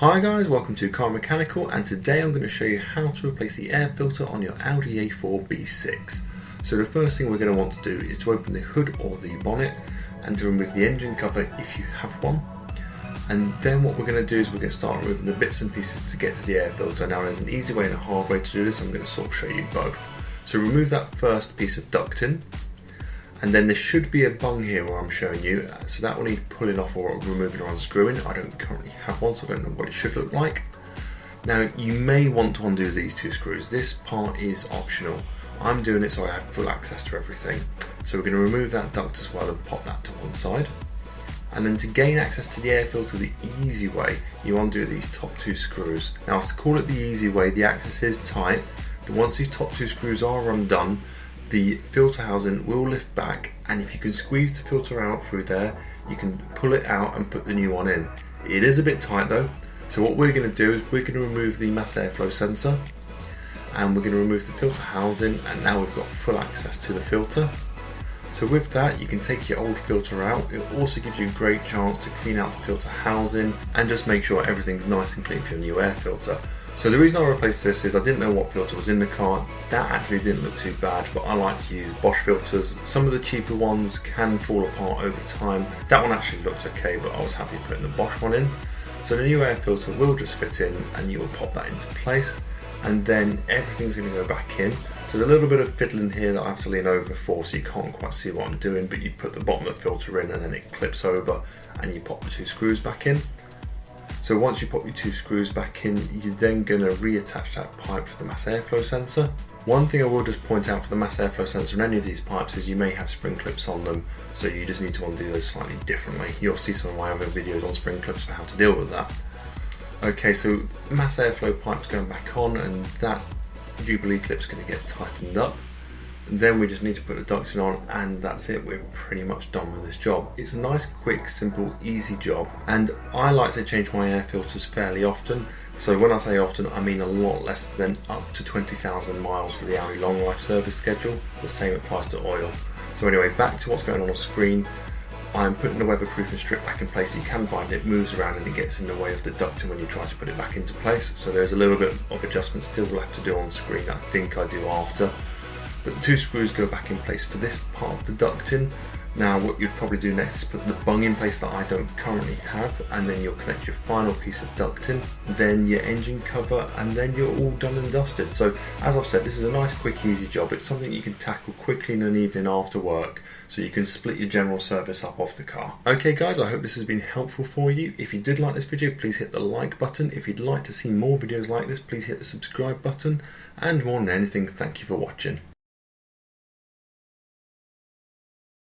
Hi guys, welcome to Car Mechanical, and today I'm going to show you how to replace the air filter on your Audi A4 B6. So the first thing we're going to want to do is to open the hood or the bonnet and to remove the engine cover if you have one. And then what we're going to do is we're going to start removing the bits and pieces to get to the air filter. Now there's an easy way and a hard way to do this. I'm going to sort of show you both. So remove that first piece of ducting, and then there should be a bung here where I'm showing you, so that will need pulling off or removing or unscrewing. I don't currently have one, so I don't know what it should look like. Now you may want to undo these two screws. This part is optional. I'm doing it so I have full access to everything. So we're going to remove that duct as well and pop that to one side. And then to gain access to the air filter the easy way, you undo these top two screws. Now to call it the easy way, the access is tight, but once these top two screws are undone, the filter housing will lift back, and if you can squeeze the filter out through there, you can pull it out and put the new one in. It is a bit tight though, so what we're going to do is we're going to remove the mass airflow sensor, and we're going to remove the filter housing, and now we've got full access to the filter. So with that, you can take your old filter out. It also gives you a great chance to clean out the filter housing and just make sure everything's nice and clean for your new air filter. So the reason I replaced this is I didn't know what filter was in the car. That actually didn't look too bad, but I like to use Bosch filters. Some of the cheaper ones can fall apart over time. That one actually looked okay, but I was happy putting the Bosch one in. So the new air filter will just fit in, and you will pop that into place, and then everything's going to go back in. So there's a little bit of fiddling here that I have to lean over for, so you can't quite see what I'm doing, but you put the bottom of the filter in and then it clips over and you pop the two screws back in. So once you pop your two screws back in, you're then going to reattach that pipe for the mass airflow sensor. One thing I will just point out for the mass airflow sensor in any of these pipes is you may have spring clips on them, so you just need to undo those slightly differently. You'll see some of my other videos on spring clips for how to deal with that. Okay, so mass airflow pipe's going back on, and that Jubilee clip's going to get tightened up. And then we just need to put the ducting on, and that's it. We're pretty much done with this job. It's a nice, quick, simple, easy job, and I like to change my air filters fairly often. So when I say often, I mean a lot less than up to 20,000 miles for the Audi long life service schedule. The same applies to oil. So anyway, back to what's going on screen. I'm putting the weatherproofing strip back in place. You can find it moves around and it gets in the way of the ducting when you try to put it back into place. So there's a little bit of adjustment still left to do on screen. I think I do after. But the two screws go back in place for this part of the ducting. Now what you'd probably do next is put the bung in place that I don't currently have, and then you'll connect your final piece of ducting, then your engine cover, and then you're all done and dusted. So as I've said, this is a nice, quick, easy job. It's something you can tackle quickly in an evening after work, so you can split your general service up off the car. Okay guys, I hope this has been helpful for you. If you did like this video, please hit the like button. If you'd like to see more videos like this, please hit the subscribe button. And more than anything, thank you for watching.